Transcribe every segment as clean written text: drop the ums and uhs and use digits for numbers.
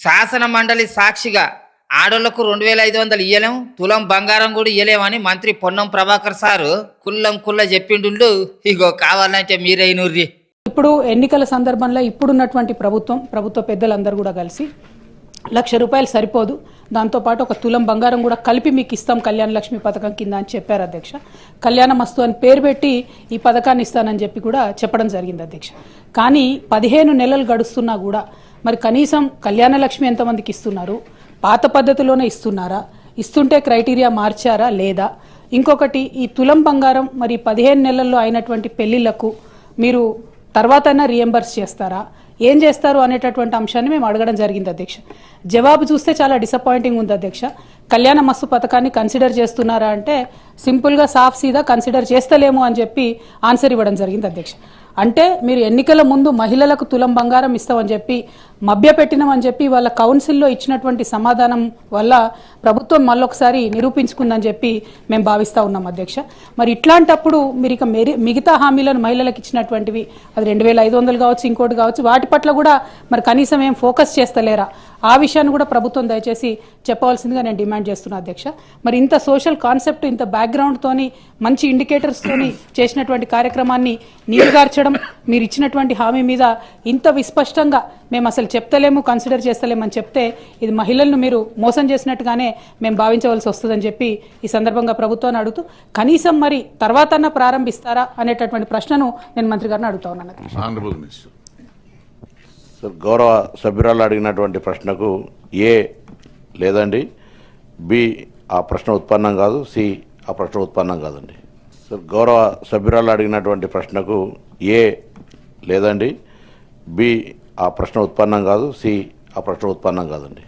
శాసన మండలి సాక్షిగా ఆడోళ్లకు 2500 ఇయ్యలేం, తులం బంగారం కూడా ఇయ్యలేమని మంత్రి పొన్నం ప్రభాకర్ సారు కుల్ల చెప్పిండు. ఇగో కావాలంటే మీరే నూర్రి. ఇప్పుడు ఎన్నికల సందర్భంలో ఇప్పుడున్నటువంటి ప్రభుత్వ పెద్దలందరూ కూడా కలిసి ₹1,00,000 సరిపోదు, దాంతోపాటు ఒక తులం బంగారం కూడా కలిపి మీకు ఇస్తాం కళ్యాణ లక్ష్మి పథకం కింద అని చెప్పారు అధ్యక్ష. కళ్యాణ మస్తు అని పేరు పెట్టి ఈ పథకాన్ని ఇస్తానని చెప్పి కూడా చెప్పడం జరిగింది అధ్యక్ష. కానీ 15 నెలలు గడుస్తున్నా కూడా మరి కనీసం కళ్యాణ లక్ష్మి ఎంతమందికి ఇస్తున్నారు, పాత పద్ధతిలోనే ఇస్తున్నారా, ఇస్తుంటే క్రైటీరియా మార్చారా లేదా, ఇంకొకటి ఈ తులం బంగారం మరి 15 నెలల్లో అయినటువంటి పెళ్లిళ్లకు మీరు తర్వాతైనా రియంబర్స్ చేస్తారా, ఏం చేస్తారు అనేటటువంటి అంశాన్ని మేము అడగడం జరిగింది అధ్యక్ష. జవాబు చూస్తే చాలా డిసప్పాయింటింగ్ ఉంది అధ్యక్ష. కళ్యాణ మస్తు పథకాన్ని కన్సిడర్ చేస్తున్నారా అంటే సింపుల్గా సాఫ్ సీదా కన్సిడర్ చేస్తలేము అని చెప్పి ఆన్సర్ ఇవ్వడం జరిగింది అధ్యక్ష. అంటే మీరు ఎన్నికల ముందు మహిళలకు తులం బంగారం ఇస్తామని చెప్పి మభ్యపెట్టినామని చెప్పి వాళ్ళ కౌన్సిల్లో ఇచ్చినటువంటి సమాధానం వల్ల ప్రభుత్వం మళ్ళొకసారి నిరూపించుకుందని చెప్పి మేము భావిస్తూ ఉన్నాం అధ్యక్ష. మరి ఇట్లాంటప్పుడు మీరు ఇక మిగతా హామీలను మహిళలకు ఇచ్చినటువంటివి అది 2500 కావచ్చు, ఇంకోటి కావచ్చు, వాటి పట్ల కూడా మరి కనీసం ఏం ఫోకస్ చేస్తలేరా, ఆ విషయాన్ని కూడా ప్రభుత్వం దయచేసి చెప్పవలసిందిగా నేను డిమాండ్ చేస్తున్నా అధ్యక్ష. మరి ఇంత సోషల్ కాన్సెప్ట్, ఇంత బ్యాక్గ్రౌండ్తోని మంచి ఇండికేటర్స్తోని చేసినటువంటి కార్యక్రమాన్ని నీరుగార్చడం, మీరు ఇచ్చినటువంటి హామీ మీద ఇంత విస్పష్టంగా మేము అసలు చెప్తలేము, కన్సిడర్ చేస్తలేమని చెప్తే ఇది మహిళలను మీరు మోసం చేసినట్టుగానే మేము భావించవలసి వస్తుందని చెప్పి ఈ సందర్భంగా ప్రభుత్వాన్ని అడుగుతూ కనీసం మరి తర్వాతన్నా ప్రారంభిస్తారా అనేటటువంటి ప్రశ్నను నేను మంత్రి గారిని అడుగుతా ఉన్నాను. సార్, గౌరవ సభ్యురాలు అడిగినటువంటి ప్రశ్నకు ఏ లేదండి, బి ఆ ప్రశ్న ఉత్పన్నం కాదు, సి ఆ ప్రశ్న ఉత్పన్నం కాదండి. సార్, గౌరవ సభ్యురాలు అడిగినటువంటి ప్రశ్నకు ఏ లేదండి, బి ఆ ప్రశ్న ఉత్పన్నం కాదు, సి ఆ ప్రశ్న ఉత్పన్నం కాదండి.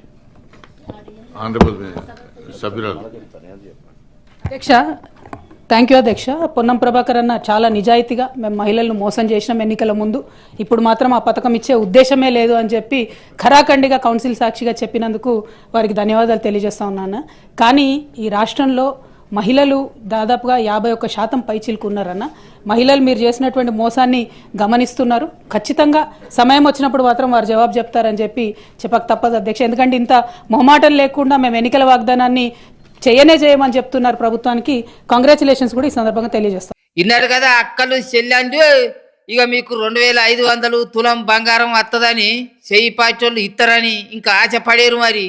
అధ్యక్ష, థ్యాంక్ యూ అధ్యక్ష. పొన్నం ప్రభాకర్ అన్న చాలా నిజాయితీగా మేము మహిళలను మోసం చేసినాం ఎన్నికల ముందు, ఇప్పుడు మాత్రం ఆ పథకం ఇచ్చే ఉద్దేశమే లేదు అని చెప్పి ఖరాఖండిగా కౌన్సిల్ సాక్షిగా చెప్పినందుకు వారికి ధన్యవాదాలు తెలియజేస్తా ఉన్నాను. కానీ ఈ రాష్ట్రంలో మహిళలు దాదాపుగా 51% పైచిలకు ఉన్నారన్న. మహిళలు మీరు చేసినటువంటి మోసాన్ని గమనిస్తున్నారు. ఖచ్చితంగా సమయం వచ్చినప్పుడు మాత్రం వారు జవాబు చెప్తారని చెప్పి చెప్పక తప్పదు అధ్యక్ష. ఎందుకంటే ఇంత మొహమాటం లేకుండా మేము ఎన్నికల వాగ్దానాన్ని చేయమని చెప్తున్నారు ప్రభుత్వానికి. కంగ్రాచులేషన్స్ కూడా ఈ సందర్భంగా తెలియజేస్తాం. ఇన్నారు కదా అక్కలు చెల్లండు, ఇక మీకు 2500 తులం బంగారం వస్తుందని చెయ్యి పాటోళ్ళు ఇస్తారని ఇంకా ఆశ పడేరు మరి.